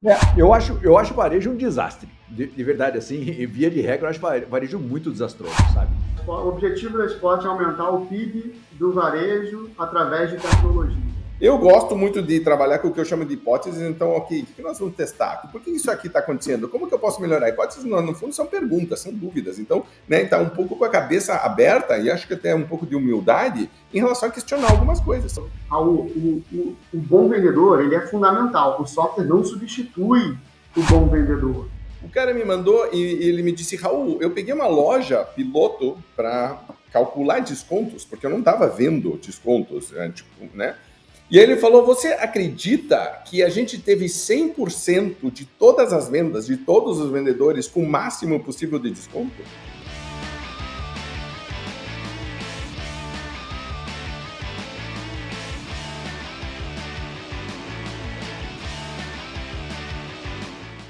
Eu acho o varejo um desastre. De verdade, assim, em via de regra, eu acho o varejo muito desastroso, sabe? O objetivo da Spot é aumentar o PIB do varejo através de tecnologia. Eu gosto muito de trabalhar com o que eu chamo de hipóteses, então, ok, o que nós vamos testar? Por que isso aqui está acontecendo? Como que eu posso melhorar? Hipóteses, no fundo, são perguntas, são dúvidas. Então, né, tá um pouco com a cabeça aberta e acho que até um pouco de humildade em relação a questionar algumas coisas. O bom vendedor, ele é fundamental. O software não substitui o bom vendedor. O cara me mandou e ele me disse, Raul, eu peguei uma loja piloto para calcular descontos, porque eu não estava vendo descontos, né? E aí ele falou, você acredita que a gente teve 100% de todas as vendas, de todos os vendedores, com o máximo possível de desconto?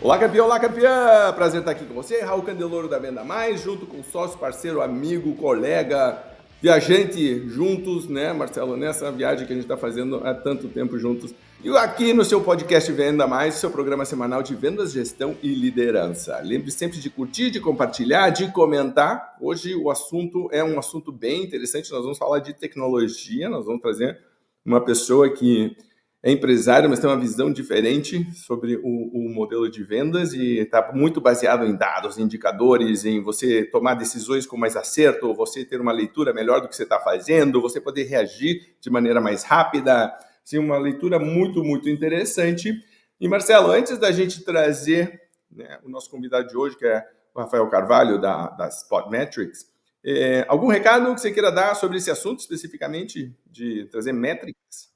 Olá campeã! Prazer estar aqui com você, Raul Candeloro da Venda Mais, junto com sócio, parceiro, amigo, colega, viajante juntos, né, Marcelo, nessa viagem que a gente está fazendo há tanto tempo juntos. E aqui no seu podcast Venda Mais, seu programa semanal de vendas, gestão e liderança. Lembre sempre de curtir, de compartilhar, de comentar. Hoje o assunto é um assunto bem interessante, nós vamos falar de tecnologia, nós vamos trazer uma pessoa que é empresário, mas tem uma visão diferente sobre o modelo de vendas e está muito baseado em dados, indicadores, em você tomar decisões com mais acerto, você ter uma leitura melhor do que você está fazendo, você poder reagir de maneira mais rápida. Sim, uma leitura muito, muito interessante. E, Marcelo, antes da gente trazer, né, o nosso convidado de hoje, que é o Rafael Carvalho, da Spot Metrics, algum recado que você queira dar sobre esse assunto especificamente, de trazer métricas?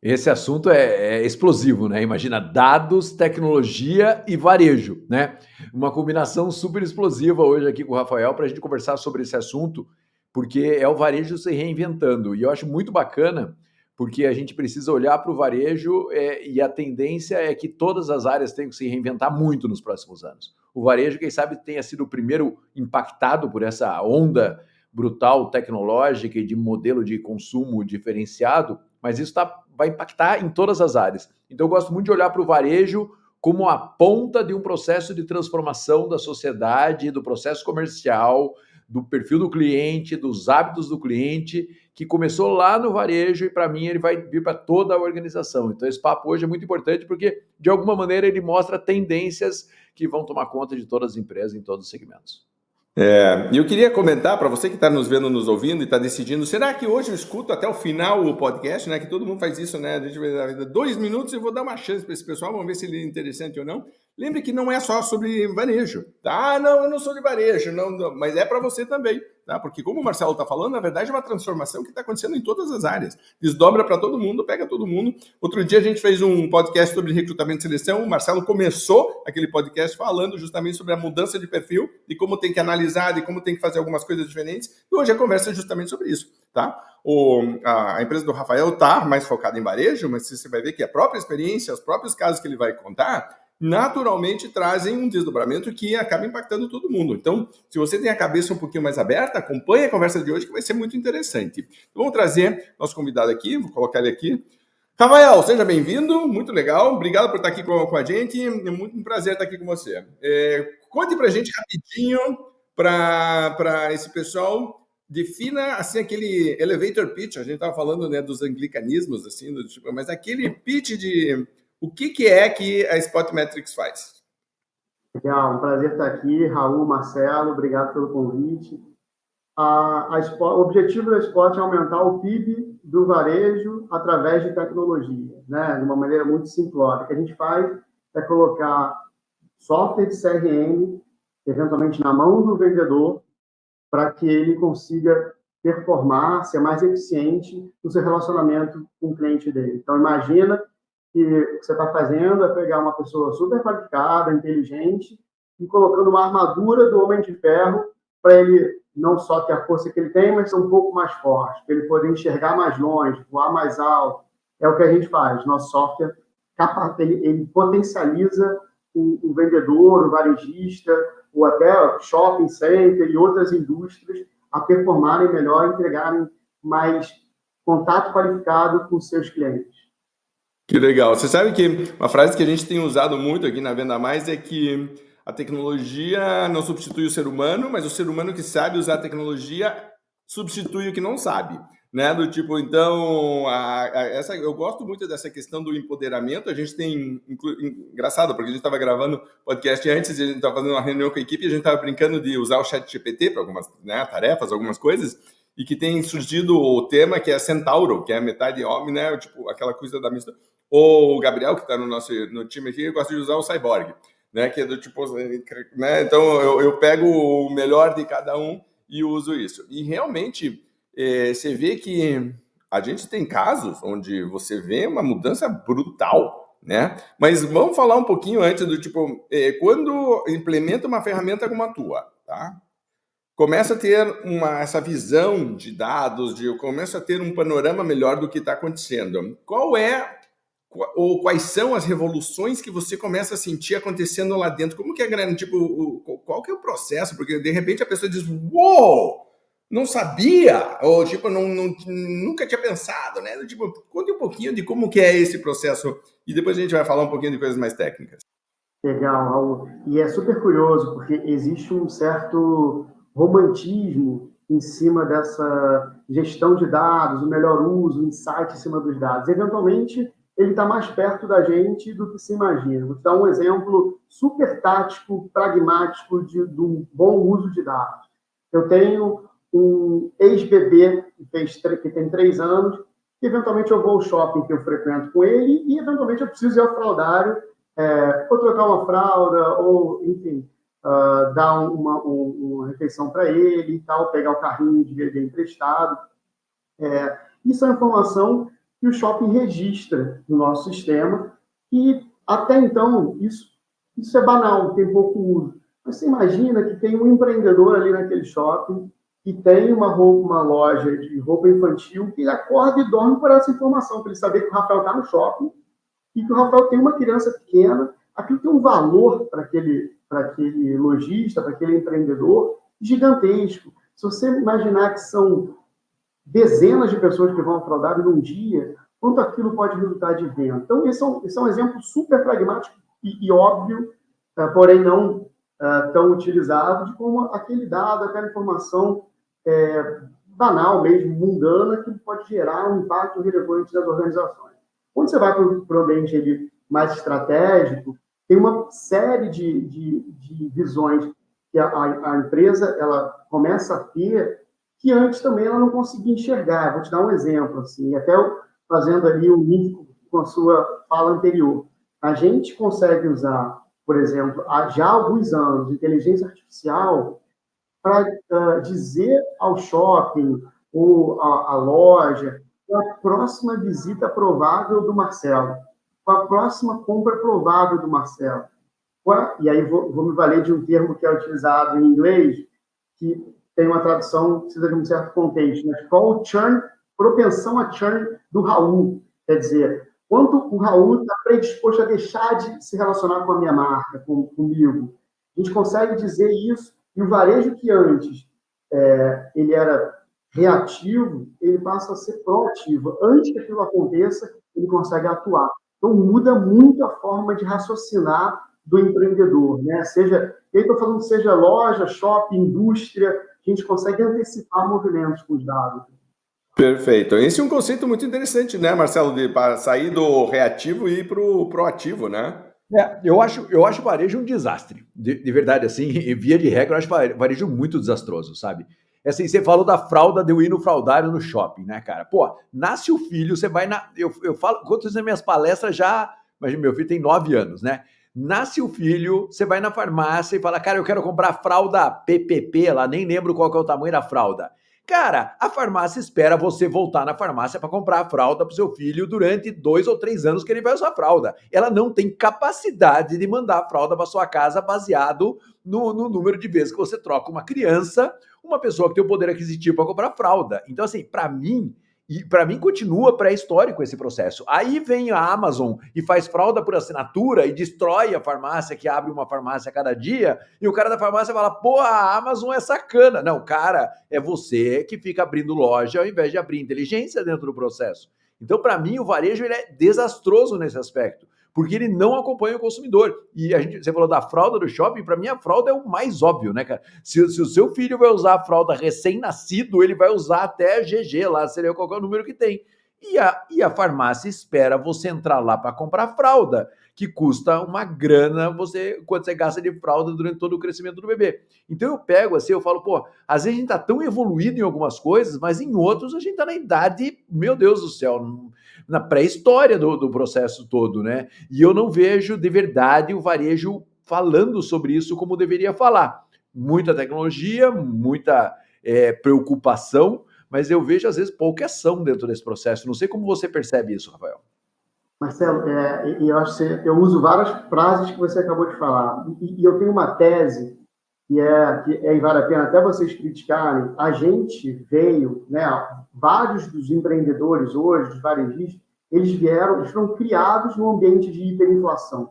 Esse assunto é explosivo, né? Imagina dados, tecnologia e varejo, né? Uma combinação super explosiva hoje aqui com o Rafael para a gente conversar sobre esse assunto, porque é o varejo se reinventando. E eu acho muito bacana, porque a gente precisa olhar para o varejo e a tendência é que todas as áreas tenham que se reinventar muito nos próximos anos. O varejo, quem sabe, tenha sido o primeiro impactado por essa onda brutal tecnológica e de modelo de consumo diferenciado, mas isso vai impactar em todas as áreas. Então, eu gosto muito de olhar para o varejo como a ponta de um processo de transformação da sociedade, do processo comercial, do perfil do cliente, dos hábitos do cliente, que começou lá no varejo e, para mim, ele vai vir para toda a organização. Então, esse papo hoje é muito importante porque, de alguma maneira, ele mostra tendências que vão tomar conta de todas as empresas em todos os segmentos. E eu queria comentar para você que está nos vendo, nos ouvindo e está decidindo, será que hoje eu escuto até o final o podcast, né? Que todo mundo faz isso, né? A gente vai dar 2 minutos e eu vou dar uma chance para esse pessoal, vamos ver se ele é interessante ou não. Lembre que não é só sobre varejo, tá? Ah, não, eu não sou de varejo, não, mas é para você também, tá? Porque como o Marcelo está falando, na verdade é uma transformação que está acontecendo em todas as áreas. Desdobra para todo mundo, pega todo mundo. Outro dia a gente fez um podcast sobre recrutamento e seleção, o Marcelo começou aquele podcast falando justamente sobre a mudança de perfil e como tem que analisar e como tem que fazer algumas coisas diferentes. E hoje a conversa é justamente sobre isso, tá? A empresa do Rafael está mais focada em varejo, mas você vai ver que a própria experiência, os próprios casos que ele vai contar, naturalmente trazem um desdobramento que acaba impactando todo mundo. Então, se você tem a cabeça um pouquinho mais aberta, acompanhe a conversa de hoje que vai ser muito interessante. Então, vamos trazer nosso convidado aqui, vou colocar ele aqui. Rafael, seja bem-vindo, muito legal, obrigado por estar aqui com a gente, é muito um prazer estar aqui com você. Conte pra gente rapidinho, para esse pessoal, defina assim aquele elevator pitch, a gente estava falando, né, dos anglicanismos, assim, do tipo, mas aquele pitch de o que é que a Spot Metrics faz? Legal, um prazer estar aqui, Raul, Marcelo, obrigado pelo convite. O objetivo da Spot é aumentar o PIB do varejo através de tecnologia, né? De uma maneira muito simplória. O que a gente faz é colocar software de CRM, eventualmente na mão do vendedor, para que ele consiga performar, ser mais eficiente no seu relacionamento com o cliente dele. Então, imagina que o que você está fazendo é pegar uma pessoa super qualificada, inteligente, e colocando uma armadura do Homem de Ferro para ele não só ter a força que ele tem, mas ser um pouco mais forte, para ele poder enxergar mais longe, voar mais alto. É o que a gente faz. Nosso software, ele potencializa o vendedor, o varejista, ou até shopping center e outras indústrias a performarem melhor, entregarem mais contato qualificado com seus clientes. Que legal. Você sabe que uma frase que a gente tem usado muito aqui na Venda Mais é que a tecnologia não substitui o ser humano, mas o ser humano que sabe usar a tecnologia substitui o que não sabe, né? Do tipo, então, eu gosto muito dessa questão do empoderamento. A gente tem, engraçado, porque a gente estava gravando podcast antes, e a gente estava fazendo uma reunião com a equipe e a gente estava brincando de usar o chat GPT para algumas, né, tarefas, algumas coisas, e que tem surgido o tema que é Centauro, que é metade homem, né? Tipo, aquela coisa da mistura. O Gabriel, que está no time aqui, gosta de usar o Cyborg, né? Que é do tipo, né? Então eu pego o melhor de cada um e uso isso. E realmente você vê que a gente tem casos onde você vê uma mudança brutal, né? Mas vamos falar um pouquinho antes do tipo, quando implementa uma ferramenta como a tua, tá? Começa a ter essa visão de dados, começa a ter um panorama melhor do que está acontecendo. Ou quais são as revoluções que você começa a sentir acontecendo lá dentro? Como que é grande, tipo, qual que é o processo? Porque de repente a pessoa diz, uou, não sabia, ou tipo, nunca tinha pensado, né? Tipo, conte um pouquinho de como que é esse processo e depois a gente vai falar um pouquinho de coisas mais técnicas. Legal, Raul. E é super curioso, porque existe um certo romantismo em cima dessa gestão de dados, o melhor uso, o insight em cima dos dados. Eventualmente, ele está mais perto da gente do que se imagina. Vou te dar um exemplo super tático, pragmático de um bom uso de dados. Eu tenho um ex-bebê que tem 3 anos, que eventualmente eu vou ao shopping que eu frequento com ele e eventualmente eu preciso ir ao fraldário, ou trocar uma fralda, ou, enfim, dar uma refeição para ele e tal, pegar o carrinho de bebê emprestado. Isso é informação que o shopping registra no nosso sistema e, até então, isso é banal, tem pouco uso. Mas você imagina que tem um empreendedor ali naquele shopping que tem uma loja de roupa infantil que acorda e dorme por essa informação, para ele saber que o Rafael está no shopping e que o Rafael tem uma criança pequena, aquilo tem um valor para aquele lojista, para aquele empreendedor gigantesco. Se você imaginar que são dezenas de pessoas que vão fraudar num dia, quanto aquilo pode resultar de venda. Então, esse é um exemplo super pragmático e óbvio, porém não tão utilizado, de como aquele dado, aquela informação banal mesmo, mundana, que pode gerar um impacto relevante das organizações. Quando você vai para o ambiente mais estratégico, tem uma série de visões que a empresa ela começa a ter que antes também ela não conseguia enxergar. Vou te dar um exemplo, assim, até fazendo ali um link com a sua fala anterior. A gente consegue usar, por exemplo, já há alguns anos, inteligência artificial para dizer ao shopping ou à loja a próxima visita provável do Marcelo, a próxima compra provável do Marcelo. E aí vou me valer de um termo que é utilizado em inglês, que tem uma tradução, precisa de um certo contexto, mas qual o churn, propensão a churn do Raul? Quer dizer, quanto o Raul está predisposto a deixar de se relacionar com a minha marca, comigo? A gente consegue dizer isso, e o varejo que antes ele era reativo, ele passa a ser proativo. Antes que aquilo aconteça, ele consegue atuar. Então, muda muito a forma de raciocinar do empreendedor, né? Eu estou falando seja loja, shopping, indústria, a gente consegue antecipar movimentos com os dados. Perfeito. Esse é um conceito muito interessante, né, Marcelo, para sair do reativo e ir para o proativo, né? Eu acho o varejo um desastre. De verdade, assim, via de regra, eu acho o varejo muito desastroso, sabe? Assim, você falou da fralda de eu ir no fraldário no shopping, né, cara? Pô, nasce o filho, você vai na. Eu falo, quantas nas minhas palestras já. Mas meu filho tem 9 anos, né? Nasce o filho, você vai na farmácia e fala, cara, eu quero comprar fralda PPP, lá nem lembro qual que é o tamanho da fralda. Cara, a farmácia espera você voltar na farmácia para comprar a fralda para o seu filho durante 2 ou 3 anos que ele vai usar fralda. Ela não tem capacidade de mandar a fralda para sua casa baseado no número de vezes que você troca uma criança, uma pessoa que tem o poder aquisitivo para comprar fralda. Então, assim, para mim continua pré-histórico esse processo. Aí vem a Amazon e faz fralda por assinatura e destrói a farmácia, que abre uma farmácia a cada dia, e o cara da farmácia fala, pô, a Amazon é sacana. Não, cara, é você que fica abrindo loja ao invés de abrir inteligência dentro do processo. Então, para mim, o varejo ele é desastroso nesse aspecto, porque ele não acompanha o consumidor. E você falou da fralda do shopping, para mim a fralda é o mais óbvio, né, cara? Se o seu filho vai usar a fralda recém-nascido, ele vai usar até GG lá, seria qualquer número que tem. E a farmácia espera você entrar lá para comprar fralda, que custa uma grana quando você gasta de fralda durante todo o crescimento do bebê. Então eu pego assim, eu falo, pô, às vezes a gente tá tão evoluído em algumas coisas, mas em outros a gente tá na idade, meu Deus do céu, na pré-história do processo todo, né? E eu não vejo de verdade o varejo falando sobre isso como deveria falar. Muita tecnologia, muita preocupação, mas eu vejo às vezes pouca ação dentro desse processo. Não sei como você percebe isso, Rafael. Marcelo, eu acho que eu uso várias frases que você acabou de falar. E eu tenho uma tese que vale a pena até vocês criticarem. A gente veio, né, vários dos empreendedores hoje, dos varejistas, eles foram criados num ambiente de hiperinflação.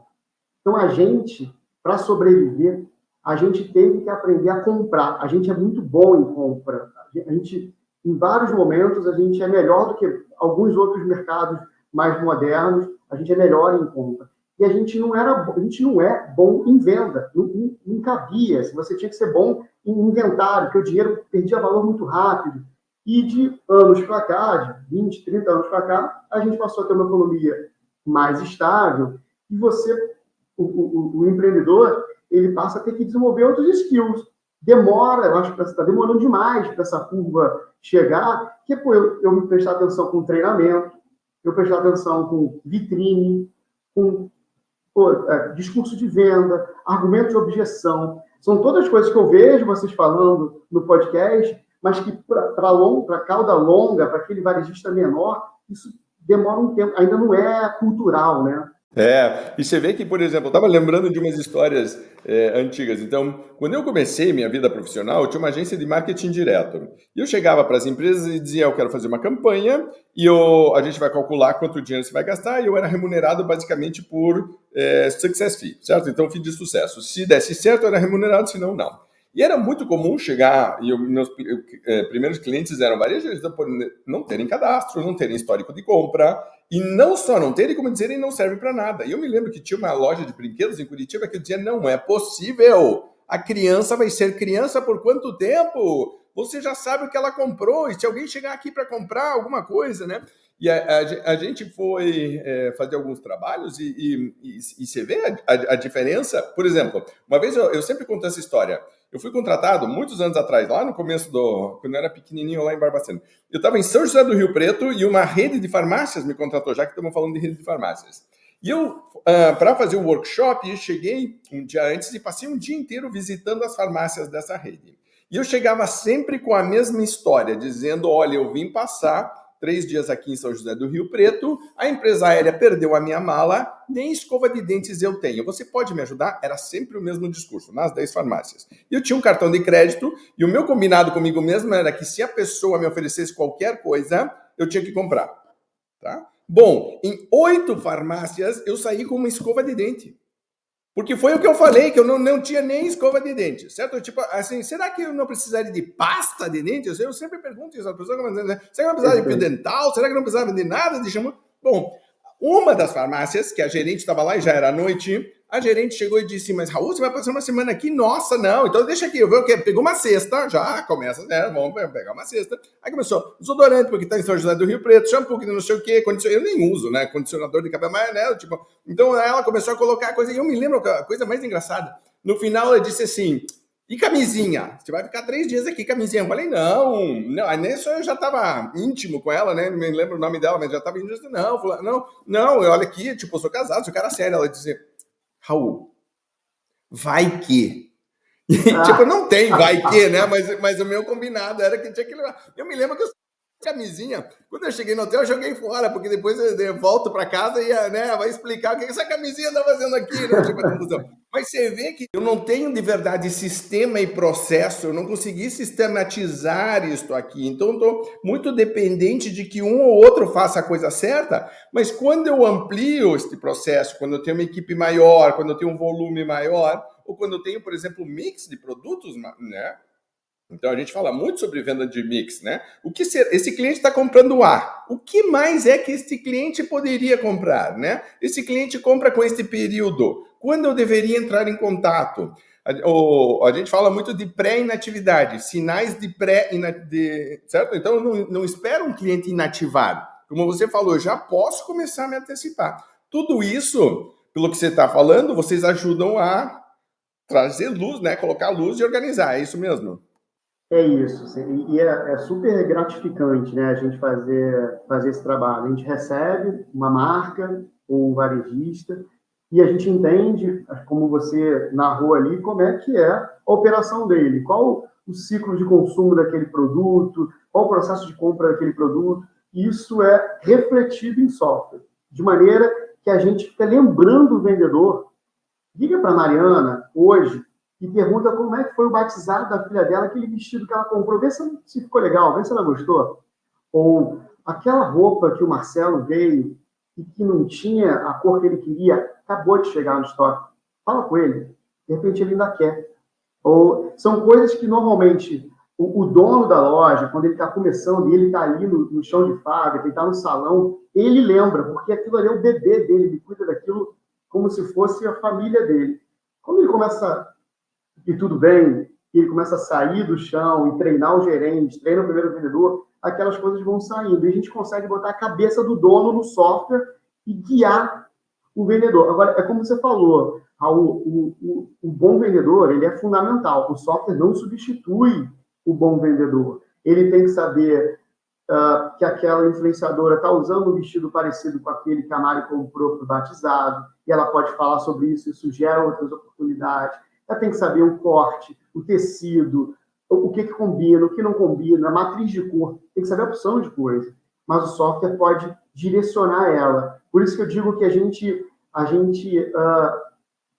Então, a gente, para sobreviver, a gente teve que aprender a comprar. A gente é muito bom em compra. A gente, em vários momentos, a gente é melhor do que alguns outros mercados mais modernos, a gente é melhor em compra. E a gente não é bom em venda, não cabia. Você tinha que ser bom em inventário, porque o dinheiro perdia valor muito rápido. E de anos para cá, de 20, 30 anos para cá, a gente passou a ter uma economia mais estável e o empreendedor, ele passa a ter que desenvolver outros skills. Demora, eu acho que está demorando demais para essa curva chegar, que eu me prestar atenção com treinamento, eu prestar atenção com vitrine, com discurso de venda, argumento de objeção. São todas coisas que eu vejo vocês falando no podcast, mas que para cauda longa, para aquele varejista menor, isso demora um tempo, ainda não é cultural, né? E você vê que, por exemplo, eu estava lembrando de umas histórias antigas. Então, quando eu comecei minha vida profissional, eu tinha uma agência de marketing direto. E eu chegava para as empresas e dizia, eu quero fazer uma campanha e a gente vai calcular quanto dinheiro você vai gastar e eu era remunerado basicamente por success fee, certo? Então, fee de sucesso. Se desse certo, eu era remunerado, se não, não. E era muito comum chegar, e meus primeiros clientes eram varejistas, não terem cadastro, não terem histórico de compra, e não só não terem, como dizerem, não serve para nada. E eu me lembro que tinha uma loja de brinquedos em Curitiba que eu dizia, não é possível, a criança vai ser criança por quanto tempo? Você já sabe o que ela comprou, e se alguém chegar aqui para comprar alguma coisa, né? E a gente foi fazer alguns trabalhos e você vê a diferença. Por exemplo, uma vez eu sempre conto essa história. Eu fui contratado muitos anos atrás, lá no começo quando eu era pequenininho lá em Barbacena. Eu estava em São José do Rio Preto e uma rede de farmácias me contratou, já que estamos falando de rede de farmácias. E eu, para fazer o workshop, eu cheguei um dia antes e passei um dia inteiro visitando as farmácias dessa rede. E eu chegava sempre com a mesma história, dizendo, olha, eu vim passar 3 dias aqui em São José do Rio Preto, a empresa aérea perdeu a minha mala, nem escova de dentes eu tenho. Você pode me ajudar? Era sempre o mesmo discurso, nas 10 farmácias. E eu tinha um cartão de crédito, e o meu combinado comigo mesmo era que se a pessoa me oferecesse qualquer coisa, eu tinha que comprar. Tá? Bom, em 8 farmácias, eu saí com uma escova de dente. Porque foi o que eu falei, que eu não tinha nem escova de dente, certo? Tipo, assim, será que eu não precisaria de pasta de dente? Eu sempre pergunto isso, a pessoa será que não precisava de fio dental? Será que não precisava de nada de shampoo? Bom, uma das farmácias, que a gerente estava lá e já era noite, a gerente chegou e disse, mas Raul, você vai passar uma semana aqui? Nossa, não, então deixa aqui, eu vejo o quê? Pegou uma cesta, já começa, né, vamos pegar uma cesta. Aí começou, desodorante, porque está em São José do Rio Preto, shampoo, que não sei o quê, eu nem uso, né, condicionador de cabelo, mas, né, tipo, então ela começou a colocar coisa, e eu me lembro a coisa mais engraçada, no final ela disse assim, e camisinha? Você vai ficar 3 dias aqui, camisinha. Eu falei, não, nisso eu já estava íntimo com ela, né? Não me lembro o nome dela, mas já estava íntimo. Não, olha aqui, tipo, eu sou casado, sou cara sério. Ela dizia, Raul, vai que. E, tipo, não tem vai que, né? Mas o meu combinado era que tinha que levar. Eu me lembro que eu camisinha, quando eu cheguei no hotel, eu joguei fora, porque depois eu volto para casa e né, vai explicar o que essa camisinha tá fazendo aqui, né? Tipo, confusão. Mas você vê que eu não tenho de verdade sistema e processo, eu não consegui sistematizar isto aqui, então estou muito dependente de que um ou outro faça a coisa certa, mas quando eu amplio este processo, quando eu tenho uma equipe maior, quando eu tenho um volume maior, ou quando eu tenho, por exemplo, um mix de produtos, né? Então, a gente fala muito sobre venda de mix, né? Esse cliente está comprando A. O que mais é que este cliente poderia comprar, né? Esse cliente compra com este período. Quando eu deveria entrar em contato? A gente fala muito de pré-inatividade, sinais de pré-inatividade, certo? Então, eu não espero um cliente inativado. Como você falou, eu já posso começar a me antecipar. Tudo isso, pelo que você está falando, vocês ajudam a trazer luz, né? Colocar luz e organizar, é isso mesmo? É isso, sim. E é super gratificante, né, a gente fazer esse trabalho. A gente recebe uma marca ou um varejista e a gente entende, como você narrou ali, como é que é a operação dele, qual o ciclo de consumo daquele produto, qual o processo de compra daquele produto. Isso é refletido em software, de maneira que a gente fica lembrando o vendedor. Liga para a Mariana hoje e pergunta como é que foi o batizado da filha dela, aquele vestido que ela comprou, vê se ficou legal, vê se ela gostou. Ou aquela roupa que o Marcelo veio e que não tinha a cor que ele queria, acabou de chegar no estoque. Fala com ele, de repente ele ainda quer. Ou são coisas que normalmente o dono da loja, quando ele está começando e ele está ali no chão de fábrica, ele está no salão, ele lembra, porque aquilo ali é o bebê dele, ele cuida daquilo como se fosse a família dele. Quando ele começa e tudo bem, e ele começa a sair do chão e treinar o gerente, treina o primeiro vendedor, aquelas coisas vão saindo. E a gente consegue botar a cabeça do dono no software e guiar o vendedor. Agora, é como você falou, Raul, o bom vendedor, ele é fundamental. O software não substitui o bom vendedor. Ele tem que saber que aquela influenciadora está usando um vestido parecido com aquele que a Mari comprou para o batizado, e ela pode falar sobre isso gera outras oportunidades. Ela tem que saber o corte, o tecido, o que combina, o que não combina, a matriz de cor, tem que saber a opção de coisa. Mas o software pode direcionar ela. Por isso que eu digo que a gente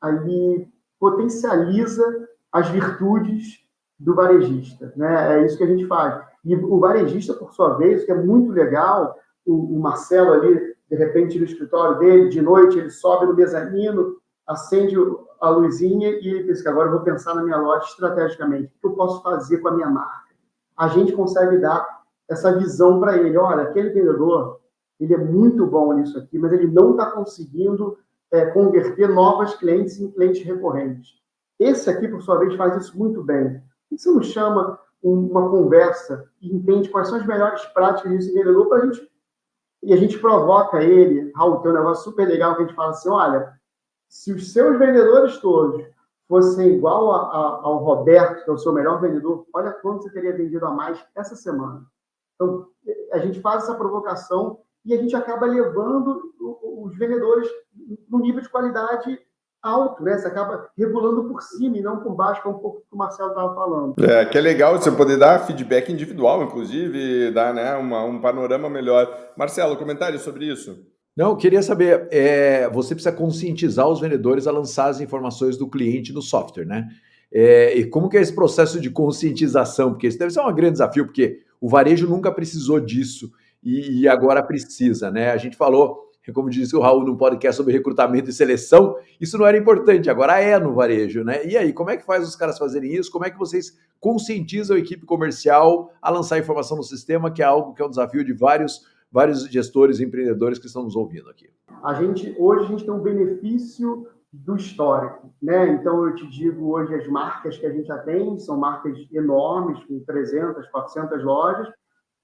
ali potencializa as virtudes do varejista, né? É isso que a gente faz. E o varejista, por sua vez, que é muito legal, o Marcelo ali, de repente, no escritório dele, de noite, ele sobe no mezanino, acende a luzinha e ele pensa que agora eu vou pensar na minha loja estrategicamente. O que eu posso fazer com a minha marca? A gente consegue dar essa visão para ele. Olha, aquele vendedor, ele é muito bom nisso aqui, mas ele não está conseguindo converter novos clientes em clientes recorrentes. Esse aqui, por sua vez, faz isso muito bem. Por que você não chama uma conversa e entende quais são as melhores práticas desse vendedor para a gente... E a gente provoca ele. Raul, tem um negócio super legal que a gente fala assim, olha, se os seus vendedores todos fossem igual ao Roberto, que é o seu melhor vendedor, olha quanto você teria vendido a mais essa semana. Então, a gente faz essa provocação e a gente acaba levando os vendedores no nível de qualidade alto, né? Você acaba regulando por cima e não por baixo, que é um pouco que o Marcelo estava falando. Que é legal você poder dar feedback individual, inclusive, dar, né, um panorama melhor. Marcelo, comentário sobre isso? Não, eu queria saber, você precisa conscientizar os vendedores a lançar as informações do cliente no software, né? E como que é esse processo de conscientização? Porque isso deve ser um grande desafio, porque o varejo nunca precisou disso e agora precisa, né? A gente falou, como disse o Raul no podcast sobre recrutamento e seleção, isso não era importante, agora é no varejo, né? E aí, como é que faz os caras fazerem isso? Como é que vocês conscientizam a equipe comercial a lançar informação no sistema, que é algo que é um desafio de vários gestores e empreendedores que estão nos ouvindo aqui? Hoje a gente tem um benefício do histórico, né? Então, eu te digo, hoje as marcas que a gente atende são marcas enormes, com 300, 400 lojas,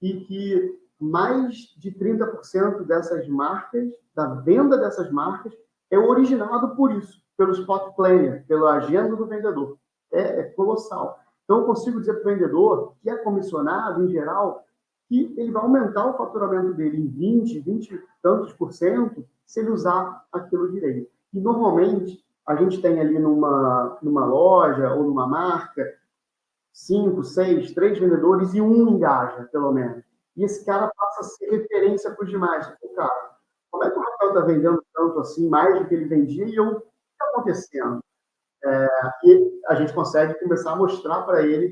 e que mais de 30% dessas marcas, da venda dessas marcas, é originado por isso, pelo spot player, pela agenda do vendedor. É colossal. Então, eu consigo dizer para o vendedor, que é comissionado, em geral, que ele vai aumentar o faturamento dele em 20 e tantos por cento se ele usar aquilo direito. E, normalmente, a gente tem ali numa loja ou numa marca 5, 6, 3 vendedores e um engaja, pelo menos. E esse cara passa a ser referência para os demais. Tipo, cara, como é que o Rafael está vendendo tanto assim, mais do que ele vendia, e o que está acontecendo? E a gente consegue começar a mostrar para ele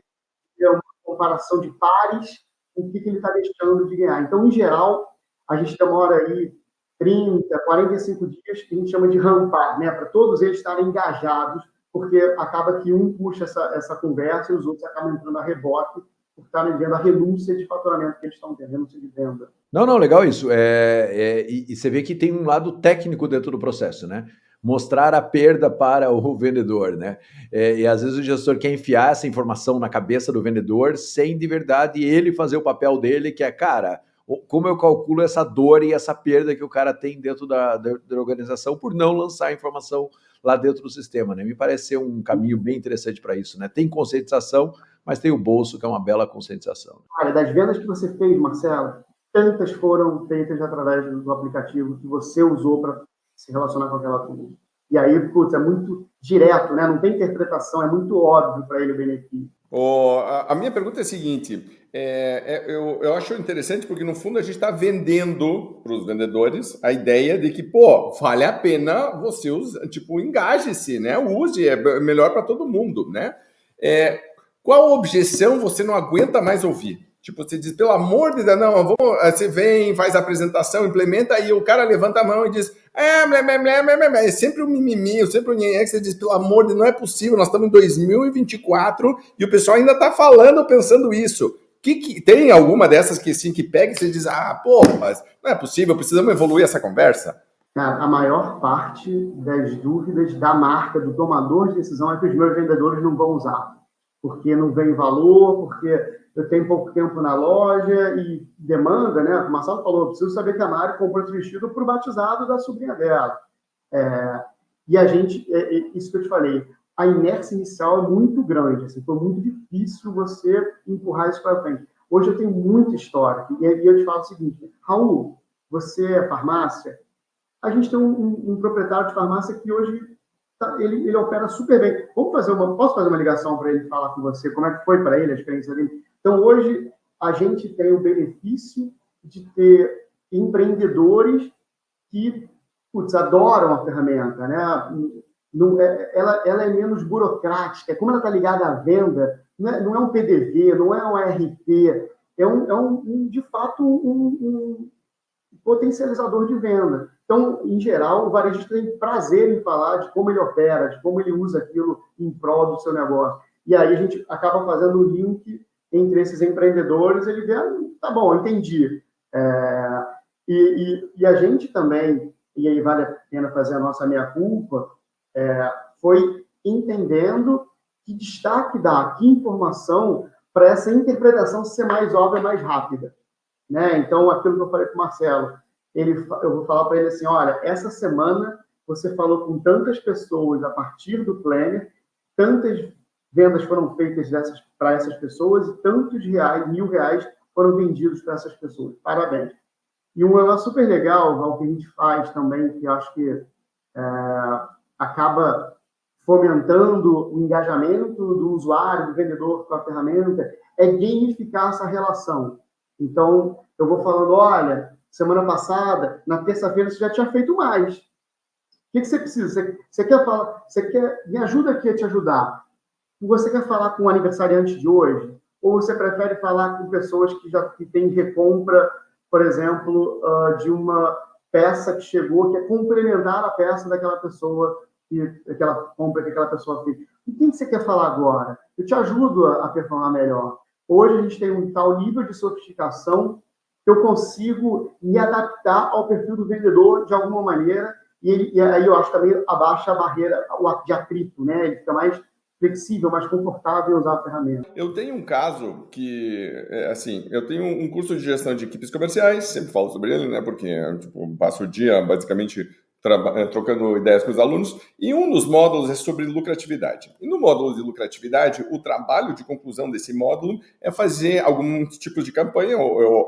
que é uma comparação de pares, o que ele está deixando de ganhar. Então, em geral, a gente demora aí 30, 45 dias, que a gente chama de rampar, né? Para todos eles estarem engajados porque acaba que um puxa essa conversa e os outros acabam entrando a reboque por estarem vendo a renúncia de faturamento que eles estão tendo, renúncia de venda. Não, legal isso. E você vê que tem um lado técnico dentro do processo, né? Mostrar a perda para o vendedor, né? E às vezes o gestor quer enfiar essa informação na cabeça do vendedor sem de verdade ele fazer o papel dele, que é, cara, como eu calculo essa dor e essa perda que o cara tem dentro da organização por não lançar a informação lá dentro do sistema, né? Me parece ser um caminho bem interessante para isso, né? Tem conscientização, mas tem o bolso, que é uma bela conscientização. Olha, das vendas que você fez, Marcelo, tantas foram feitas através do aplicativo que você usou para se relacionar com aquela turma. E aí, putz, é muito direto, né? Não tem interpretação, é muito óbvio para ele o benefício. A minha pergunta é a seguinte, eu acho interessante porque no fundo a gente está vendendo para os vendedores a ideia de que, pô, vale a pena você usar, tipo, engaje-se, né? Use, é melhor para todo mundo, né? Qual objeção você não aguenta mais ouvir? Tipo, você diz, pelo amor de Deus, não, você vem, faz a apresentação, implementa, e o cara levanta a mão e diz, é sempre um mimimi, sempre um nhenhé, que você diz, pelo amor de Deus, não é possível, nós estamos em 2024 e o pessoal ainda está falando, pensando isso. Tem alguma dessas que assim, que pega e você diz, mas não é possível, precisamos evoluir essa conversa? A maior parte das dúvidas da marca, do tomador de decisão, é que os meus vendedores não vão usar. Porque não vem valor, porque eu tenho pouco tempo na loja e demanda, né? O Marcelo falou, preciso saber que a Mari comprou esse vestido para o batizado da sobrinha dela. E a gente, isso que eu te falei, a inércia inicial é muito grande, assim, foi muito difícil você empurrar isso para frente. Hoje eu tenho muita história, e eu te falo o seguinte, Raul, você é farmácia? A gente tem um proprietário de farmácia que hoje ele opera super bem. Posso fazer uma ligação para ele falar com você? Como é que foi para ele a experiência dele? Então, hoje, a gente tem o benefício de ter empreendedores que adoram a ferramenta, né? Ela é menos burocrática. Como ela está ligada à venda, não é um PDV, não é um RP, de fato, um potencializador de venda. Então, em geral, o varejista tem prazer em falar de como ele opera, de como ele usa aquilo em prol do seu negócio. E aí a gente acaba fazendo o link entre esses empreendedores, ele vê, tá bom, entendi. E a gente também, e aí vale a pena fazer a nossa meia-culpa, foi entendendo que destaque dar, que informação para essa interpretação ser mais óbvia, mais rápida. Né? Então, aquilo que eu falei para o Marcelo, eu vou falar para ele assim, olha, essa semana você falou com tantas pessoas a partir do planner, tantas vendas foram feitas para essas pessoas e tantos R$1.000 foram vendidos para essas pessoas. Parabéns. E um negócio super legal, que a gente faz também, que eu acho que acaba fomentando o engajamento do usuário, do vendedor com a ferramenta, é gamificar essa relação. Então, eu vou falando, olha, semana passada, na terça-feira, você já tinha feito mais. O que você precisa? Você quer falar? Me ajuda aqui a te ajudar. Você quer falar com o aniversariante de hoje? Ou você prefere falar com pessoas que têm recompra, por exemplo, de uma peça que chegou, que é complementar a peça daquela pessoa, aquela compra que aquela pessoa fez? Com quem você quer falar agora? Eu te ajudo a performar melhor. Hoje a gente tem um tal nível de sofisticação que eu consigo me adaptar ao perfil do vendedor de alguma maneira e aí eu acho também abaixa a barreira de atrito, né? Ele fica mais flexível, mais confortável em usar a ferramenta. Eu tenho um caso que, assim, eu tenho um curso de gestão de equipes comerciais, sempre falo sobre ele, né? Porque passo o dia basicamente trocando ideias com os alunos, e um dos módulos é sobre lucratividade. E no módulo de lucratividade, o trabalho de conclusão desse módulo é fazer alguns tipos de campanha, eu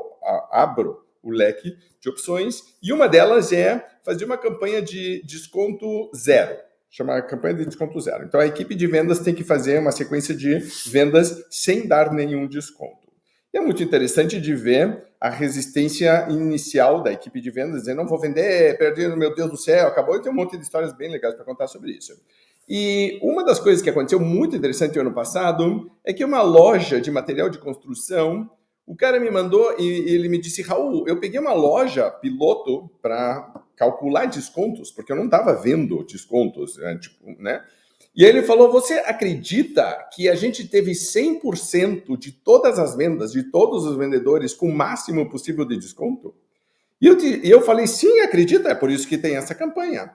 abro o leque de opções, e uma delas é fazer uma campanha de desconto zero, chama campanha de desconto zero. Então a equipe de vendas tem que fazer uma sequência de vendas sem dar nenhum desconto. E é muito interessante de ver a resistência inicial da equipe de vendas, dizer, não vou vender, perdi, meu Deus do céu, acabou. E tem um monte de histórias bem legais para contar sobre isso. E uma das coisas que aconteceu muito interessante no ano passado é que uma loja de material de construção, o cara me mandou e ele me disse, Raul, eu peguei uma loja piloto para calcular descontos, porque eu não estava vendo descontos, né? E aí ele falou, você acredita que a gente teve 100% de todas as vendas, de todos os vendedores, com o máximo possível de desconto? E eu falei, sim, acredita, é por isso que tem essa campanha.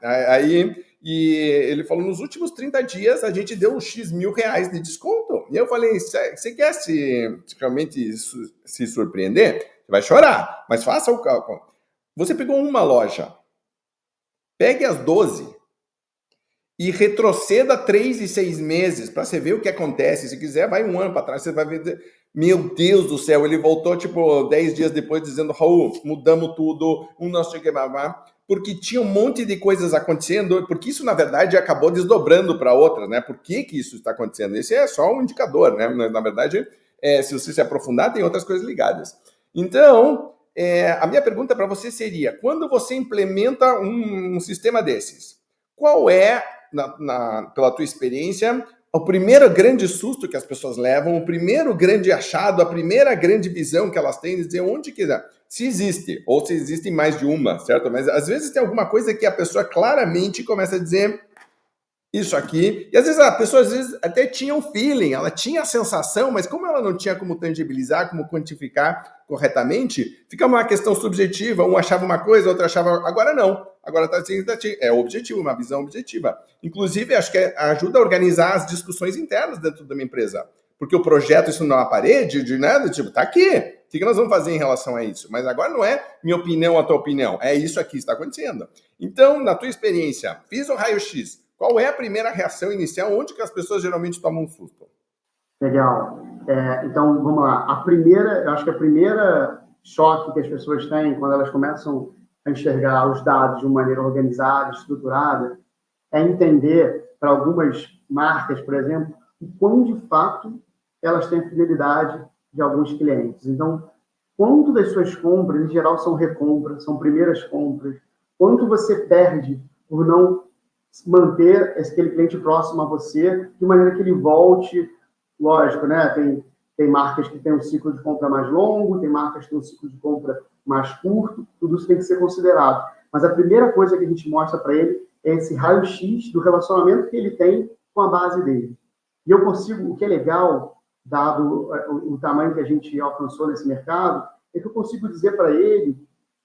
E ele falou, nos últimos 30 dias a gente deu uns X mil reais de desconto. E eu falei, você quer realmente se surpreender? Você vai chorar, mas faça o cálculo. Você pegou uma loja, pegue as 12 e retroceda 3 e 6 meses para você ver o que acontece. Se quiser, vai um ano para trás, você vai ver. Meu Deus do céu, ele voltou tipo 10 dias depois dizendo, Raul, mudamos tudo, não sei o que, porque tinha um monte de coisas acontecendo, porque isso na verdade acabou desdobrando para outras, né? Por que isso está acontecendo? Esse é só um indicador, né? Na verdade, se você se aprofundar, tem outras coisas ligadas. Então, a minha pergunta para você seria, quando você implementa um sistema desses, qual é, pela tua experiência, o primeiro grande susto que as pessoas levam, o primeiro grande achado, a primeira grande visão que elas têm, de dizer onde que se existe, ou se existem mais de uma, certo? Mas às vezes tem alguma coisa que a pessoa claramente começa a dizer isso aqui, e às vezes a pessoa até tinha um feeling, ela tinha a sensação, mas como ela não tinha como tangibilizar, como quantificar corretamente, fica uma questão subjetiva, um achava uma coisa, outro achava, agora não, agora está assim, é objetivo, uma visão objetiva. Inclusive, acho que ajuda a organizar as discussões internas dentro de uma empresa, porque o projeto, isso não é uma parede, de nada, tipo, tá aqui, o que nós vamos fazer em relação a isso? Mas agora não é minha opinião, a tua opinião, é isso aqui que está acontecendo. Então, na tua experiência, fiz o raio-x, qual é a primeira reação inicial? Onde que as pessoas geralmente tomam um susto? Legal. Então, vamos lá. Eu acho que a primeira choque que as pessoas têm quando elas começam a enxergar os dados de uma maneira organizada, estruturada, é entender, para algumas marcas, por exemplo, o quão, de fato, elas têm a fidelidade de alguns clientes. Então, quanto das suas compras, em geral, são recompras, são primeiras compras, quanto você perde por não manter aquele cliente próximo a você, de maneira que ele volte. Lógico, né? Tem marcas que têm um ciclo de compra mais longo, tem marcas que têm um ciclo de compra mais curto, tudo isso tem que ser considerado. Mas a primeira coisa que a gente mostra para ele é esse raio-x do relacionamento que ele tem com a base dele. E eu consigo, o que é legal, dado o tamanho que a gente alcançou nesse mercado, é que eu consigo dizer para ele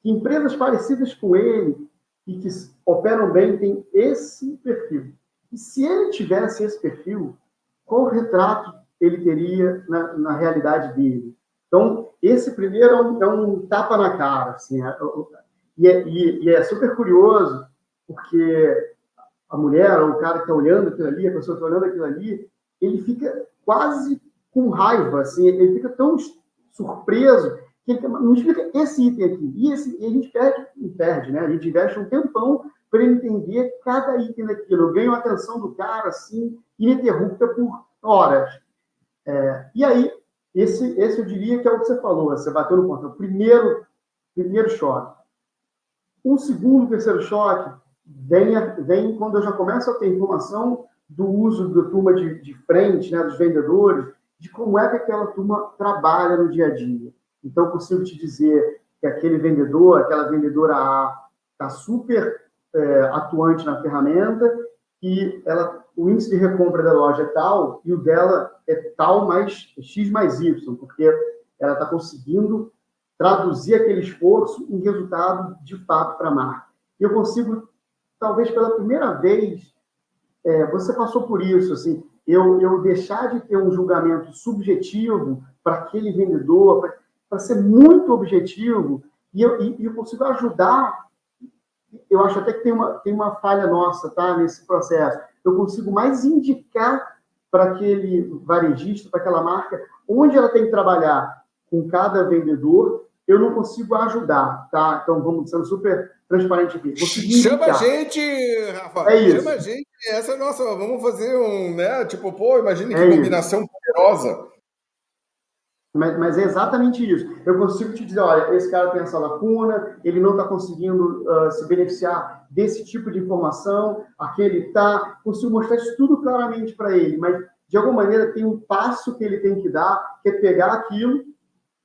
que empresas parecidas com ele e que operam bem têm esse perfil. E se ele tivesse esse perfil, qual retrato ele teria na realidade dele? Então, esse primeiro é um tapa na cara. Assim, e é super curioso, porque a mulher, ou o cara que está olhando aquilo ali, a pessoa que está olhando aquilo ali, ele fica quase com raiva, assim, ele fica tão surpreso que ele me explica esse item aqui. E a gente perde, né? A gente investe um tempão para ele entender cada item daquilo. Eu ganho a atenção do cara, assim, ininterrupta por horas. E aí, esse eu diria que é o que você falou, você bateu no ponto. É o primeiro choque. O segundo, terceiro choque vem quando eu já começo a ter informação do uso da turma de frente, né, dos vendedores, de como é que aquela turma trabalha no dia a dia. Então, eu consigo te dizer que aquele vendedor, aquela vendedora A, está super atuante na ferramenta, e o índice de recompra da loja é tal, e o dela é tal mais X mais Y, porque ela está conseguindo traduzir aquele esforço em resultado de fato para a marca. E eu consigo, talvez pela primeira vez, você passou por isso, assim, eu deixar de ter um julgamento subjetivo para aquele vendedor, para ser muito objetivo, e eu consigo ajudar. Eu acho até que tem uma falha nossa, tá, nesse processo. Eu consigo mais indicar para aquele varejista, para aquela marca, onde ela tem que trabalhar com cada vendedor. Eu não consigo ajudar, tá? Então, vamos sendo super transparente aqui. Chama a gente, Rafa. É isso. Chama a gente. Essa é a nossa. Vamos fazer né? Tipo, imagine que combinação poderosa. Mas é exatamente isso. Eu consigo te dizer, olha, esse cara tem essa lacuna, ele não está conseguindo se beneficiar desse tipo de informação, aquele está. Consigo mostrar isso tudo claramente para ele, mas, de alguma maneira, tem um passo que ele tem que dar, que é pegar aquilo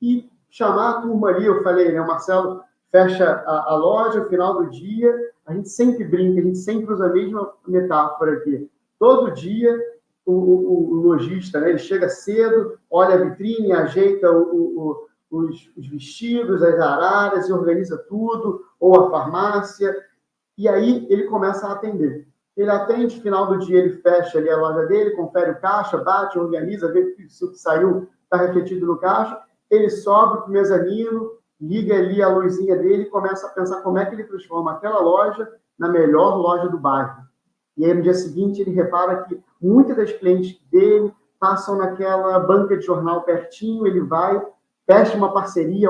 e chamar a turma ali. Eu falei, né, o Marcelo fecha a loja, no final do dia, a gente sempre brinca, a gente sempre usa a mesma metáfora aqui. Todo dia, o lojista, né, ele chega cedo, olha a vitrine, ajeita os vestidos, as araras, organiza tudo, ou a farmácia, e aí ele começa a atender. Ele atende, no final do dia ele fecha ali a loja dele, confere o caixa, bate, organiza, vê se o que saiu está refletido no caixa, ele sobe para o mezanino, liga ali a luzinha dele e começa a pensar como é que ele transforma aquela loja na melhor loja do bairro. E aí, no dia seguinte, ele repara que muitas das clientes dele passam naquela banca de jornal pertinho, ele vai, fecha uma parceria,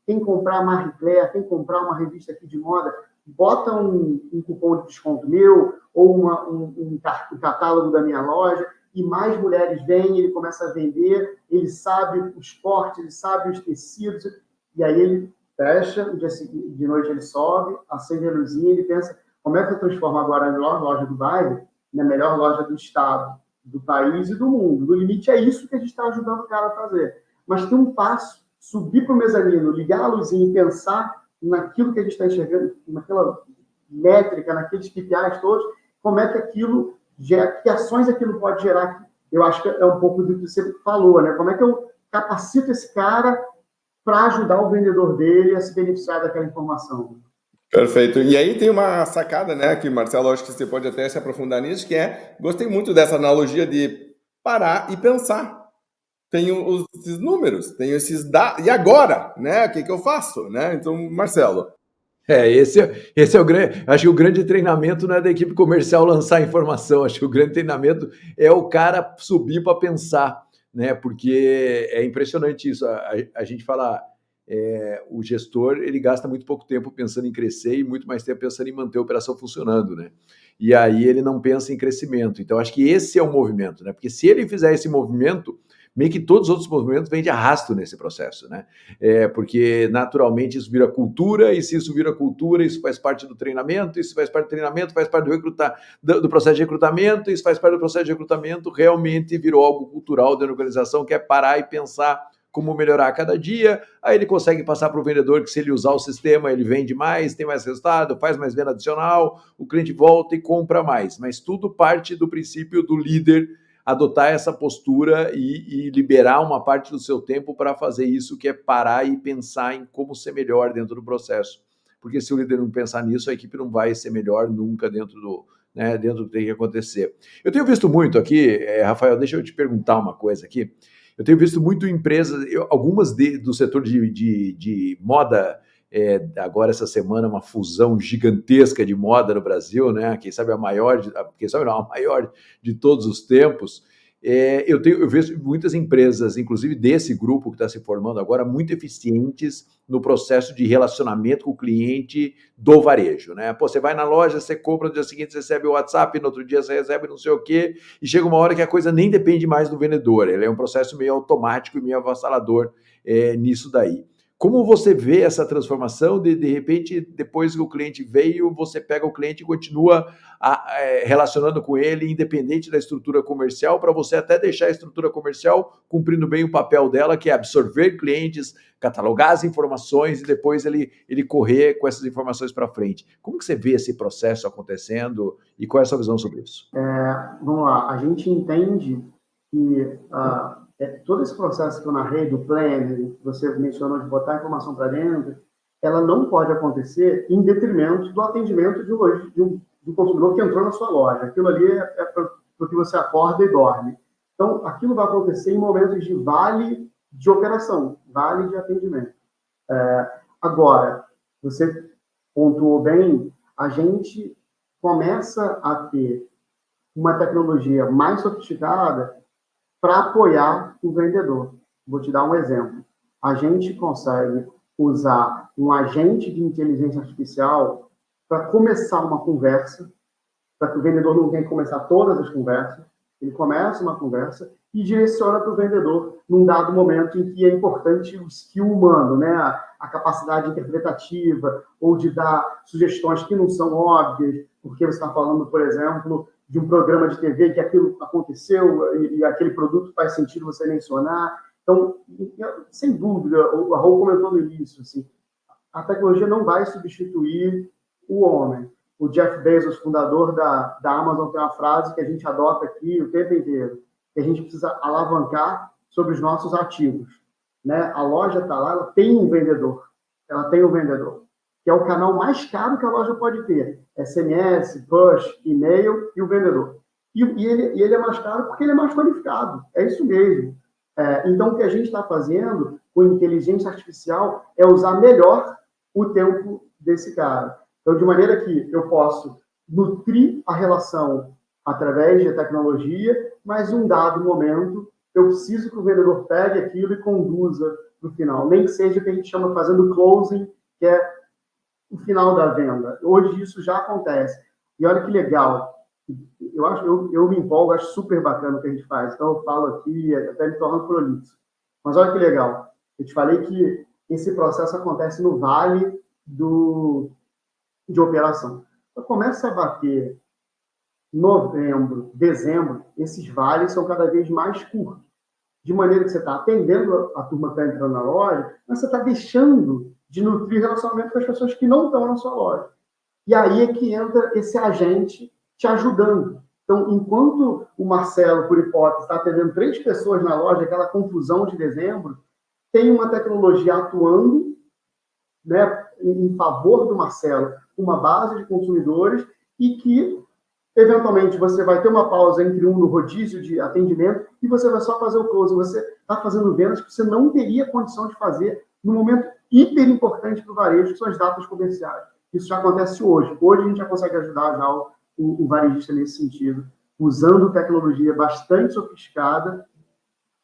quem comprar a Marie Claire, quem comprar uma revista aqui de moda, bota um cupom de desconto meu, ou um catálogo da minha loja, e mais mulheres vêm, ele começa a vender, ele sabe os cortes, ele sabe os tecidos, e aí ele fecha, no dia seguinte, de noite ele sobe, acende a luzinha, ele pensa, como é que eu transformo agora a melhor loja do bairro na melhor loja do estado, do país e do mundo? No limite é isso que a gente está ajudando o cara a fazer. Mas tem um passo, subir para o mezanino, ligar a luzinha e pensar naquilo que a gente está enxergando, naquela métrica, naqueles KPIs todos, como é que aquilo gera, que ações aquilo pode gerar. Eu acho que é um pouco do que você falou, né? Como é que eu capacito esse cara para ajudar o vendedor dele a se beneficiar daquela informação? Perfeito. E aí tem uma sacada, né, que, Marcelo, acho que você pode até se aprofundar nisso, que gostei muito dessa analogia de parar e pensar. Tenho esses números, tenho esses dados, e agora, né, o que eu faço, né? Então, Marcelo. Esse é o grande. Acho que o grande treinamento não é da equipe comercial lançar informação, acho que o grande treinamento é o cara subir para pensar, né? Porque é impressionante isso. A gente fala, o gestor ele gasta muito pouco tempo pensando em crescer e muito mais tempo pensando em manter a operação funcionando, né? E aí ele não pensa em crescimento. Então, acho que esse é o movimento, né? Porque se ele fizer esse movimento, meio que todos os outros movimentos vêm de arrasto nesse processo, né? Porque naturalmente isso vira cultura, e se isso vira cultura, isso faz parte do treinamento, isso faz parte do treinamento, faz parte do processo de recrutamento, isso faz parte do processo de recrutamento, realmente virou algo cultural dentro da organização, que é parar e pensar como melhorar a cada dia. Aí ele consegue passar para o vendedor que, se ele usar o sistema, ele vende mais, tem mais resultado, faz mais venda adicional, o cliente volta e compra mais. Mas tudo parte do princípio do líder adotar essa postura e liberar uma parte do seu tempo para fazer isso, que é parar e pensar em como ser melhor dentro do processo. Porque se o líder não pensar nisso, a equipe não vai ser melhor nunca dentro do que tem que acontecer. Eu tenho visto muito aqui, Rafael, deixa eu te perguntar uma coisa aqui. Eu tenho visto muito empresas, algumas do setor de moda, agora essa semana uma fusão gigantesca de moda no Brasil, né? Quem sabe a maior, a maior de todos os tempos. Eu vejo muitas empresas, inclusive desse grupo que está se formando agora, muito eficientes no processo de relacionamento com o cliente do varejo, né? Você vai na loja, você compra, no dia seguinte você recebe o WhatsApp, no outro dia você recebe não sei o quê, e chega uma hora que a coisa nem depende mais do vendedor, ele é um processo meio automático e meio avassalador nisso daí. Como você vê essa transformação de repente, depois que o cliente veio, você pega o cliente e continua relacionando com ele, independente da estrutura comercial, para você até deixar a estrutura comercial cumprindo bem o papel dela, que é absorver clientes, catalogar as informações e depois ele correr com essas informações para frente. Como que você vê esse processo acontecendo e qual é a sua visão sobre isso? Vamos lá, a gente entende que todo esse processo que eu narrei do planner, que você mencionou de botar a informação para dentro, ela não pode acontecer em detrimento do atendimento de um consumidor que entrou na sua loja. Aquilo ali é para o que você acorda e dorme. Então, aquilo vai acontecer em momentos de vale de operação, vale de atendimento. Agora, você pontuou bem, a gente começa a ter uma tecnologia mais sofisticada para apoiar o vendedor. Vou te dar um exemplo. A gente consegue usar um agente de inteligência artificial para começar uma conversa, para que o vendedor não tenha que começar todas as conversas. Ele começa uma conversa e direciona para o vendedor num dado momento em que é importante o skill humano, né? A capacidade interpretativa, ou de dar sugestões que não são óbvias, porque você está falando, por exemplo, de um programa de TV que aquilo aconteceu e aquele produto faz sentido você mencionar. Então, sem dúvida, o Raul comentou no início, assim, a tecnologia não vai substituir o homem, o Jeff Bezos, fundador da Amazon, tem uma frase que a gente adota aqui o tempo inteiro, que a gente precisa alavancar sobre os nossos ativos, né? A loja está lá, ela tem um vendedor, que é o canal mais caro que a loja pode ter. SMS, push, e-mail e o vendedor. E ele é mais caro porque ele é mais qualificado. É isso mesmo. Então, o que a gente está fazendo com inteligência artificial é usar melhor o tempo desse cara. Então, de maneira que eu posso nutrir a relação através de tecnologia, mas em um dado momento eu preciso que o vendedor pegue aquilo e conduza para o final. Nem que seja o que a gente chama fazendo closing, que é o final da venda. Hoje isso já acontece. E olha que legal. Eu me empolgo, acho super bacana o que a gente faz. Então eu falo aqui, até me tornando prolixo. Mas olha que legal. Eu te falei que esse processo acontece no vale de operação. Então começa a bater novembro, dezembro, esses vales são cada vez mais curtos. De maneira que você está atendendo a turma que está entrando na loja, mas você está deixando de nutrir relacionamento com as pessoas que não estão na sua loja. E aí é que entra esse agente te ajudando. Então, enquanto o Marcelo, por hipótese, está atendendo 3 pessoas na loja, aquela confusão de dezembro, tem uma tecnologia atuando, né, em favor do Marcelo, uma base de consumidores e que, eventualmente, você vai ter uma pausa entre um no rodízio de atendimento e você vai só fazer o close. Você está fazendo vendas que você não teria condição de fazer no momento hiper importante para o varejo, que são as datas comerciais. Isso já acontece hoje. Hoje a gente já consegue ajudar já o varejista nesse sentido, usando tecnologia bastante sofisticada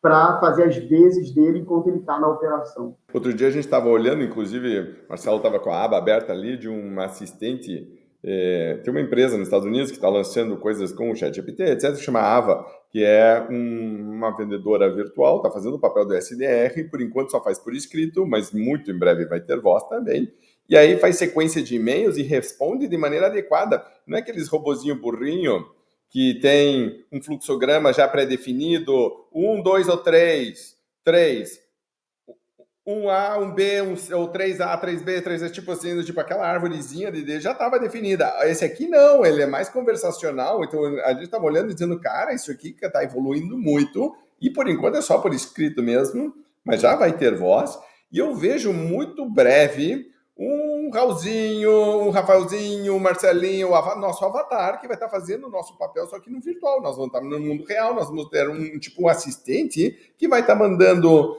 para fazer as vezes dele enquanto ele está na operação. Outro dia a gente estava olhando, inclusive, Marcelo estava com a aba aberta ali de uma assistente. Tem uma empresa nos Estados Unidos que está lançando coisas com o ChatGPT, etc., que chama Ava, que é uma vendedora virtual, está fazendo o papel do SDR, por enquanto só faz por escrito, mas muito em breve vai ter voz também. E aí faz sequência de e-mails e responde de maneira adequada. Não é aqueles robozinho burrinho que tem um fluxograma já pré-definido, 1, 2 ou 3, 1A, 1B, ou 3A, 3B, 3A, tipo assim, tipo aquela árvorezinha de já estava definida. Esse aqui não, ele é mais conversacional, então a gente estava olhando e dizendo, cara, isso aqui está evoluindo muito, e por enquanto é só por escrito mesmo, mas já vai ter voz, e eu vejo muito breve um Raulzinho, um Rafaelzinho, um Marcelinho, nosso avatar, que vai estar fazendo o nosso papel, só que no virtual. Nós vamos estar no mundo real, nós vamos ter um assistente que vai estar mandando,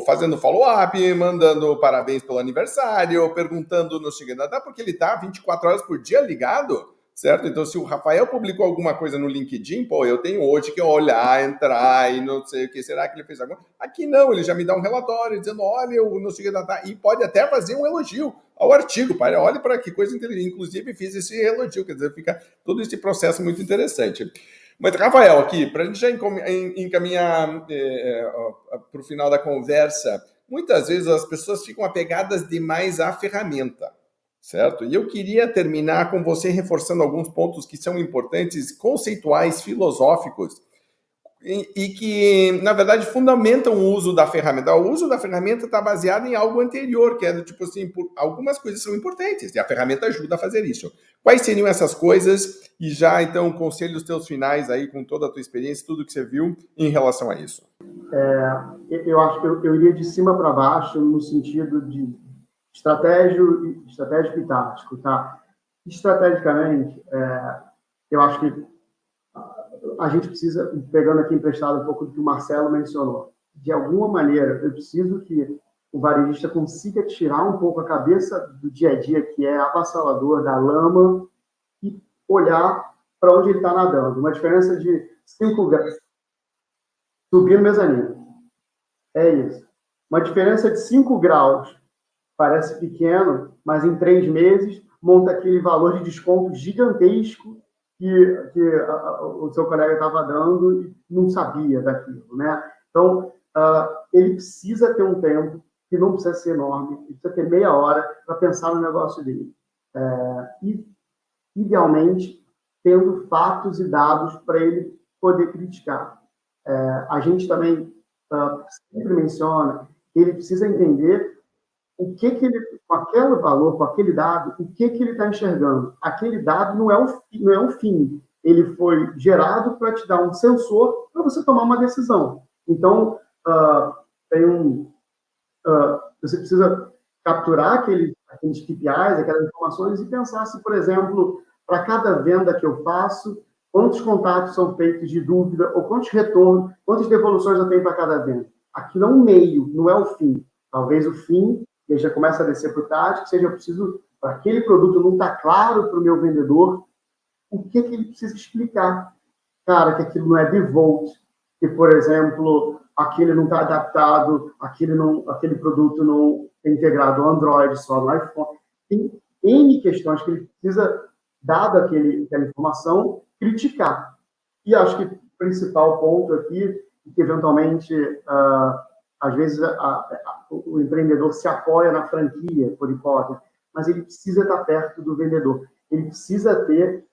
fazendo follow-up, mandando parabéns pelo aniversário, perguntando no chegando, porque ele está 24 horas por dia ligado, certo? Então, se o Rafael publicou alguma coisa no LinkedIn, eu tenho hoje que olhar, entrar e não sei o que, será que ele fez alguma coisa? Aqui não, ele já me dá um relatório dizendo, olha, eu não sei o que, e pode até fazer um elogio ao artigo, olha para que coisa inteligente, inclusive fiz esse elogio, quer dizer, fica todo esse processo muito interessante. Mas, Rafael, aqui, para a gente já encaminhar para o final da conversa, muitas vezes as pessoas ficam apegadas demais à ferramenta, certo? E eu queria terminar com você reforçando alguns pontos que são importantes, conceituais, filosóficos, e que, na verdade, fundamentam o uso da ferramenta. O uso da ferramenta está baseado em algo anterior, que é do tipo assim, algumas coisas são importantes, e a ferramenta ajuda a fazer isso. Quais seriam essas coisas? E já, então, conselhos teus finais aí, com toda a tua experiência, tudo que você viu em relação a isso. Eu acho que eu iria de cima para baixo no sentido de estratégico e tático, tá? Estrategicamente, eu acho que a gente precisa, pegando aqui emprestado um pouco do que o Marcelo mencionou, de alguma maneira, eu preciso que o varejista consiga tirar um pouco a cabeça do dia a dia, que é avassalador, da lama, e olhar para onde ele está nadando. Uma diferença de 5 graus. Subir no mezanino. É isso. Uma diferença de 5 graus parece pequeno, mas em 3 meses monta aquele valor de desconto gigantesco que o seu colega estava dando e não sabia daquilo, né? Então, ele precisa ter um tempo que não precisa ser enorme, ele precisa ter meia hora para pensar no negócio dele. E, idealmente, tendo fatos e dados para ele poder criticar. A gente também sempre menciona que ele precisa entender o que ele com aquele valor, com aquele dado, o que ele está enxergando. Aquele dado não é o fim. Ele foi gerado para te dar um sensor para você tomar uma decisão. Então, você precisa capturar aqueles KPIs, aquelas informações e pensar se, por exemplo, para cada venda que eu faço, quantos contatos são feitos de dúvida ou quantos retornos, quantas devoluções eu tenho para cada venda. Aquilo é um meio, não é o fim. Talvez o fim, que já começa a descer para o tático, seja eu preciso, para aquele produto não está claro para o meu vendedor, o que ele precisa explicar. Cara, que aquilo não é default, que, por exemplo, aquele não está adaptado, aquele produto não é integrado ao Android, só no iPhone. Tem N questões que ele precisa, dado aquela informação, criticar. E acho que o principal ponto aqui é que, eventualmente, às vezes, o empreendedor se apoia na franquia, por hipótese, mas ele precisa estar perto do vendedor. Ele precisa ter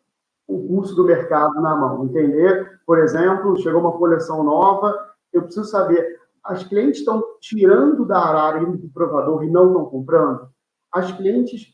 o pulso do mercado na mão, entender? Por exemplo, chegou uma coleção nova, eu preciso saber, as clientes estão tirando da arara e indo para o provador e não estão comprando? As clientes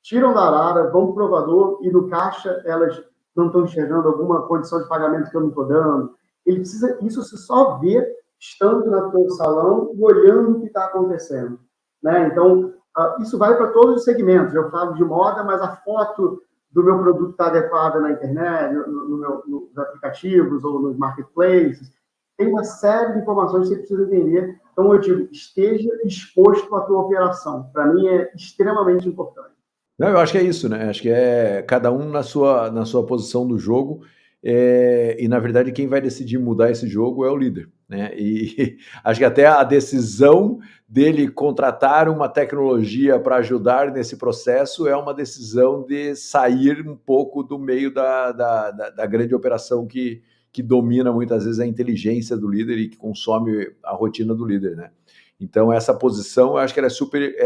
tiram da arara, vão para o provador e no caixa elas não estão enxergando alguma condição de pagamento que eu não estou dando? Ele precisa, isso se só vê estando no teu salão e olhando o que está acontecendo, né? Então, isso vale para todos os segmentos. Eu falo de moda, mas a foto do meu produto está adequada na internet, nos aplicativos ou nos marketplaces. Tem uma série de informações que você precisa entender. Então, eu digo, esteja exposto à tua operação. Para mim, é extremamente importante. Não, eu acho que é isso, né? Acho que é cada um na sua posição do jogo. E, na verdade, quem vai decidir mudar esse jogo é o líder, né? E acho que até a decisão dele contratar uma tecnologia para ajudar nesse processo é uma decisão de sair um pouco do meio da grande operação que domina muitas vezes a inteligência do líder e que consome a rotina do líder, né? Então, essa posição, eu acho que ela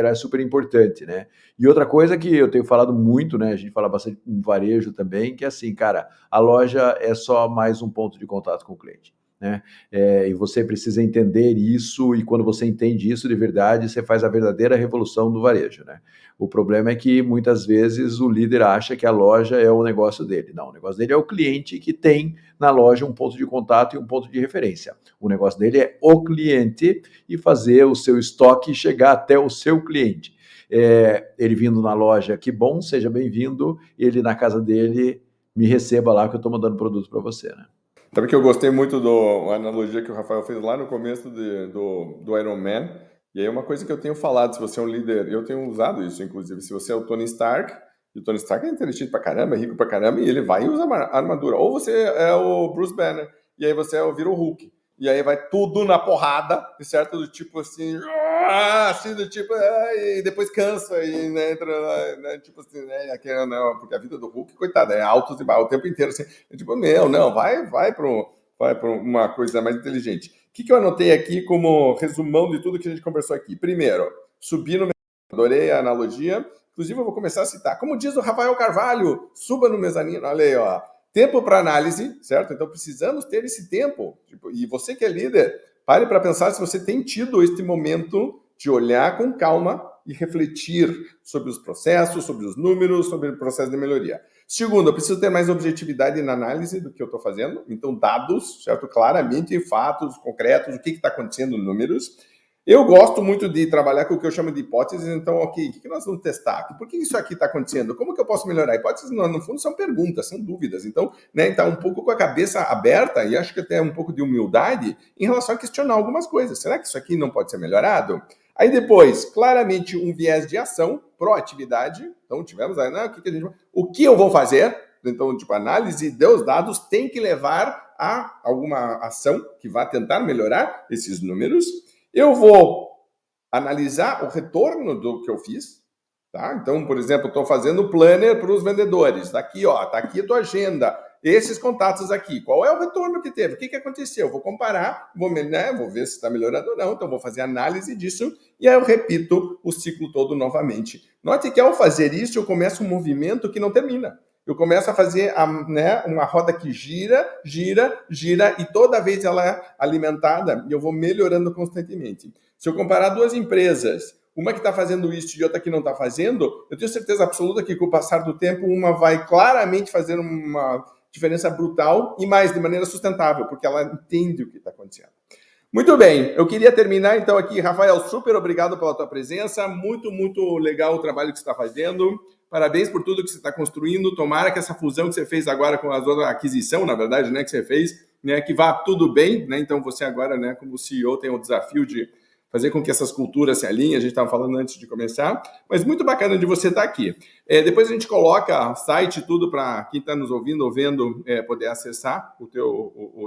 é super importante, né? E outra coisa que eu tenho falado muito, né? A gente fala bastante em varejo também, que é assim, cara, a loja é só mais um ponto de contato com o cliente, né? E você precisa entender isso, e quando você entende isso de verdade, você faz a verdadeira revolução do varejo, né? O problema é que muitas vezes o líder acha que a loja é o negócio dele. Não, o negócio dele é o cliente que tem na loja um ponto de contato e um ponto de referência. O negócio dele é o cliente e fazer o seu estoque chegar até o seu cliente. Ele vindo na loja, que bom, seja bem-vindo. Ele na casa dele, me receba lá que eu estou mandando produto para você, né? Sabe que eu gostei muito da analogia que o Rafael fez lá no começo do Iron Man. E aí uma coisa que eu tenho falado, se você é um líder, eu tenho usado isso, inclusive, se você é o Tony Stark, e o Tony Stark é inteligente pra caramba, é rico pra caramba, e ele vai e usa armadura. Ou você é o Bruce Banner, e aí você vira o Hulk. E aí vai tudo na porrada, certo? Do tipo assim, do tipo, e depois cansa e né, entra, né, tipo assim, né, aquela, não, porque a vida do Hulk, coitado, é altos e baixos o tempo inteiro, assim, tipo, não, vai para uma coisa mais inteligente. O que eu anotei aqui como resumão de tudo que a gente conversou aqui? Primeiro, subir no mezanino, adorei a analogia, inclusive eu vou começar a citar, como diz o Rafael Carvalho, suba no mezanino, olha aí, ó. Tempo para análise, certo? Então precisamos ter esse tempo. E você que é líder, pare para pensar se você tem tido este momento de olhar com calma e refletir sobre os processos, sobre os números, sobre o processo de melhoria. Segundo, eu preciso ter mais objetividade na análise do que eu estou fazendo. Então, dados, certo? Claramente, fatos concretos, o que está acontecendo em números. Eu gosto muito de trabalhar com o que eu chamo de hipóteses, então, ok, o que nós vamos testar? Por que isso aqui está acontecendo? Como que eu posso melhorar? Hipóteses, no fundo, são perguntas, são dúvidas. Então, né, tá um pouco com a cabeça aberta e acho que até um pouco de humildade em relação a questionar algumas coisas. Será que isso aqui não pode ser melhorado? Aí depois, claramente, um viés de ação, proatividade. Então, tivemos aí, né, o que eu vou fazer? Então, tipo, a análise dos dados tem que levar a alguma ação que vá tentar melhorar esses números. Eu vou analisar o retorno do que eu fiz, tá? Então, por exemplo, estou fazendo planner para os vendedores. Tá aqui, ó, tá aqui a tua agenda. Esses contatos aqui, qual é o retorno que teve? O que aconteceu? Vou comparar, vou ver se está melhorando ou não. Então, vou fazer análise disso e aí eu repito o ciclo todo novamente. Note que ao fazer isso, eu começo um movimento que não termina. Eu começo a fazer uma roda que gira, e toda vez ela é alimentada e eu vou melhorando constantemente. Se eu comparar duas empresas, uma que está fazendo isso e outra que não está fazendo, eu tenho certeza absoluta que com o passar do tempo, uma vai claramente fazer uma diferença brutal e mais, de maneira sustentável, porque ela entende o que está acontecendo. Muito bem, eu queria terminar então aqui, Rafael, super obrigado pela tua presença, muito, muito legal o trabalho que você está fazendo, parabéns por tudo que você está construindo, tomara que essa fusão que você fez agora com a aquisição, na verdade, né, que você fez, né, que vá tudo bem, né, então você agora, né, como CEO, tem o desafio de fazer com que essas culturas se alinhem, a gente estava falando antes de começar, mas muito bacana de você estar aqui. Depois a gente coloca site, tudo para quem está nos ouvindo ou vendo poder acessar o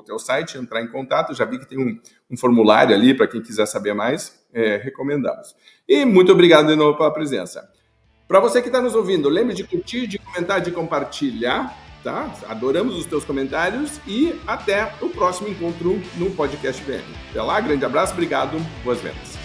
teu site, entrar em contato, já vi que tem um formulário ali para quem quiser saber mais, recomendamos. E muito obrigado de novo pela presença. Para você que está nos ouvindo, lembre de curtir, de comentar, de compartilhar, tá? Adoramos os teus comentários e até o próximo encontro no Podcast BM. Até lá, grande abraço, obrigado, boas vendas.